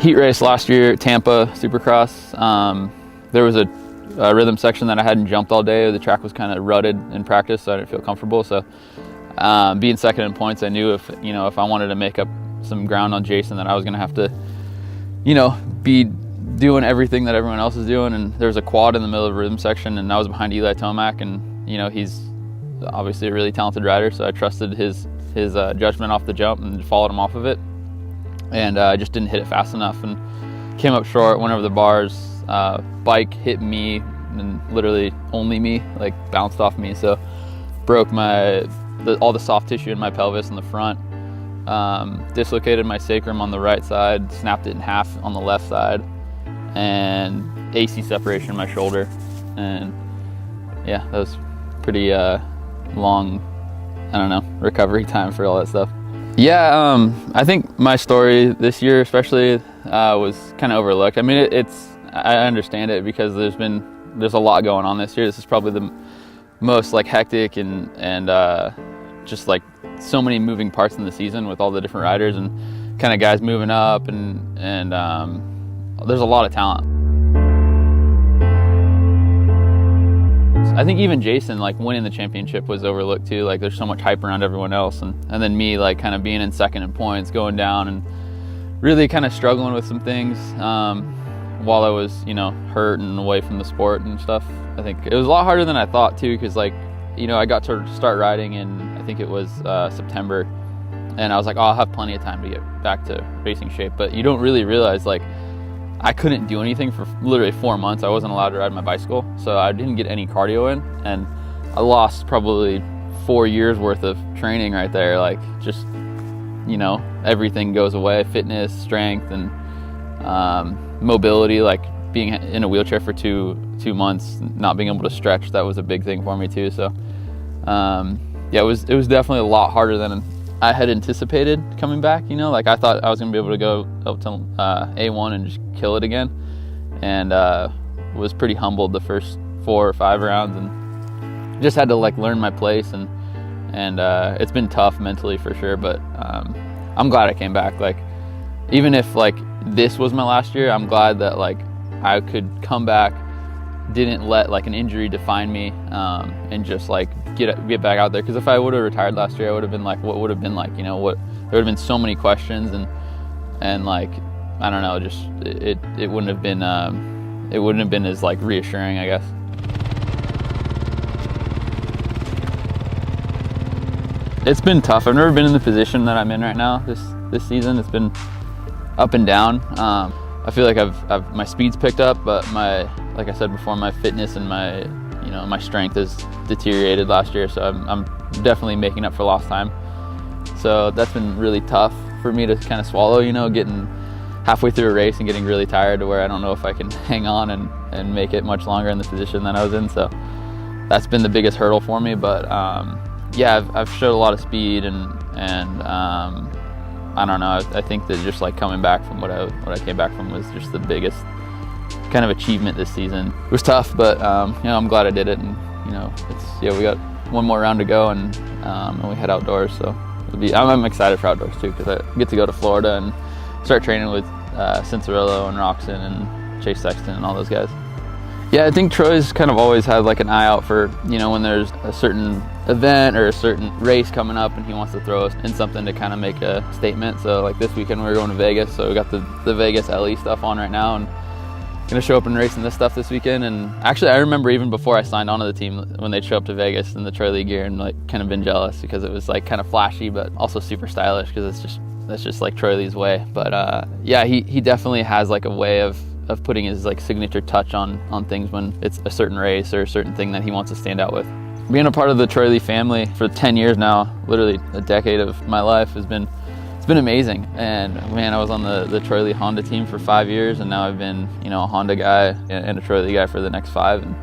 heat race last year at Tampa Supercross. There was a rhythm section that I hadn't jumped all day. The track was kind of rutted in practice, so I didn't feel comfortable. So being second in points, I knew if I wanted to make up some ground on Jason, that I was going to have to, be doing everything that everyone else is doing. And there was a quad in the middle of the rhythm section, and I was behind Eli Tomac, and he's obviously a really talented rider, so I trusted his judgment off the jump and followed him off of it. And I just didn't hit it fast enough and came up short, went over the bars. Bike hit me, and literally only me, like bounced off me, so broke all the soft tissue in my pelvis in the front, dislocated my sacrum on the right side, snapped it in half on the left side, and AC separation in my shoulder. And yeah, that was pretty long, recovery time for all that stuff. Yeah, I think my story this year especially was kind of overlooked. I mean, I understand it because there's a lot going on this year. This is probably the most hectic and just so many moving parts in the season with all the different riders and kind of guys moving up, and there's a lot of talent. I think even Jason, winning the championship was overlooked too. There's so much hype around everyone else, and then me kind of being in second in points, going down and really kind of struggling with some things while I was hurt and away from the sport and stuff. I think it was a lot harder than I thought too, because I got to start riding in, I think it was September, and I was like, oh, I'll have plenty of time to get back to racing shape. But you don't really realize I couldn't do anything for literally 4 months. I wasn't allowed to ride my bicycle, so I didn't get any cardio in, and I lost probably 4 years worth of training right there. Just everything goes away: fitness, strength, and mobility. Being in a wheelchair for two months, not being able to stretch, that was a big thing for me too. So yeah, it was definitely a lot harder than I had anticipated coming back. I thought I was gonna be able to go up to A1 and just kill it again, and was pretty humbled the first 4 or 5 rounds, and just had to learn my place, and it's been tough mentally for sure. But I'm glad I came back. Even if this was my last year, I'm glad that I could come back, didn't let an injury define me, and just get back out there. Because if I would have retired last year, I would have been what would have been there would have been so many questions, and I don't know, just it wouldn't have been as reassuring, I guess. It's been tough. I've never been in the position that I'm in right now this season. It's been up and down. I feel like my speed's picked up, but like I said before, my fitness and my strength has deteriorated last year. So I'm definitely making up for lost time. So that's been really tough for me to kind of swallow. Getting halfway through a race and getting really tired to where I don't know if I can hang on and make it much longer in the position that I was in. So that's been the biggest hurdle for me. But yeah, I've showed a lot of speed, and I don't know. I think that just coming back from what I came back from was just the biggest kind of achievement this season. It was tough, but I'm glad I did it, and we got one more round to go, and we head outdoors. So I'm excited for outdoors too, because I get to go to Florida and start training with Cincerillo and Roxon and Chase Sexton and all those guys. Yeah, I think Troy's kind of always had an eye out for, when there's a certain event or a certain race coming up and he wants to throw us in something to kind of make a statement. So this weekend we're going to Vegas, so we got the Vegas LE stuff on right now, and gonna show up and race in this stuff this weekend. And actually, I remember even before I signed onto the team, when they'd show up to Vegas in the Troy Lee gear, and kind of been jealous because it was kind of flashy, but also super stylish, because that's just Troy Lee's way. But yeah, he definitely has a way of putting his signature touch on things when it's a certain race or a certain thing that he wants to stand out with. Being a part of the Troy Lee family for 10 years now, literally a decade of my life, it's been amazing. And man, I was on the Troy Lee Honda team for 5 years, and now I've been a Honda guy and a Troy Lee guy for the next 5, and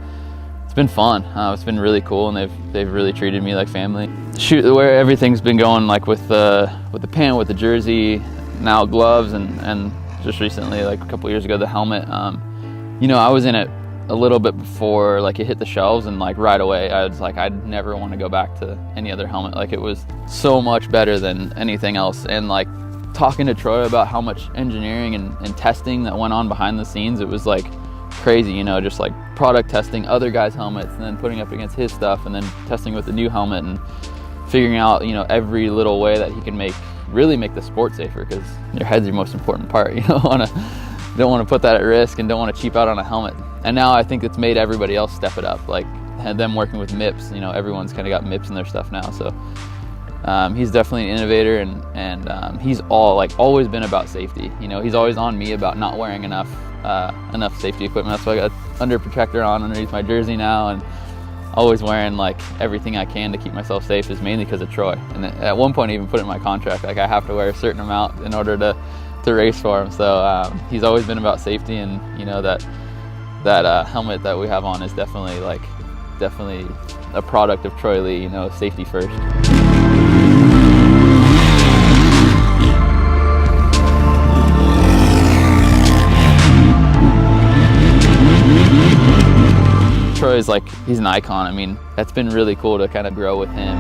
it's been fun. It's been really cool, and they've really treated me like family. Shoot, where everything's been going, with the pant, with the jersey, now gloves, and just recently, a couple years ago, the helmet. I was in it a little bit before it hit the shelves, and right away I was I'd never want to go back to any other helmet. It was so much better than anything else, and talking to Troy about how much engineering and testing that went on behind the scenes. It was like crazy, you know, just like product testing other guys' helmets and then putting up against his stuff and then testing with the new helmet and figuring out, you know, every little way that he can really make the sport safer, because your head's your most important part. You don't want to put that at risk and don't want to cheap out on a helmet. And now I think it's made everybody else step it up, like them working with MIPS. You know, everyone's kind of got MIPS in their stuff now. So he's definitely an innovator, and he's always been about safety. You know, he's always on me about not wearing enough safety equipment. That's why I got under protector on underneath my jersey now, and always wearing like everything I can to keep myself safe, is mainly because of Troy. And at one point, I even put it in my contract, like I have to wear a certain amount in order to race for him. So he's always been about safety, and you know that helmet that we have on is definitely a product of Troy Lee. You know, safety first. Troy's he's an icon. I mean, that's been really cool to kind of grow with him.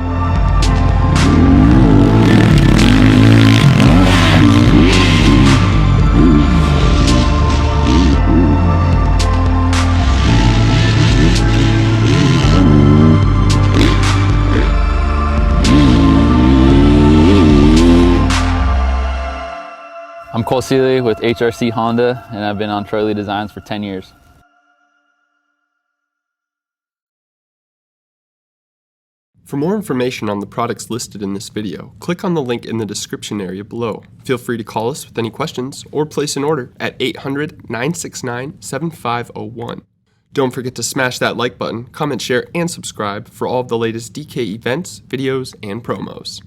I'm Cole Seeley with HRC Honda, and I've been on Troy Lee Designs for 10 years. For more information on the products listed in this video, click on the link in the description area below. Feel free to call us with any questions or place an order at 800-969-7501. Don't forget to smash that like button, comment, share, and subscribe for all of the latest DK events, videos, and promos.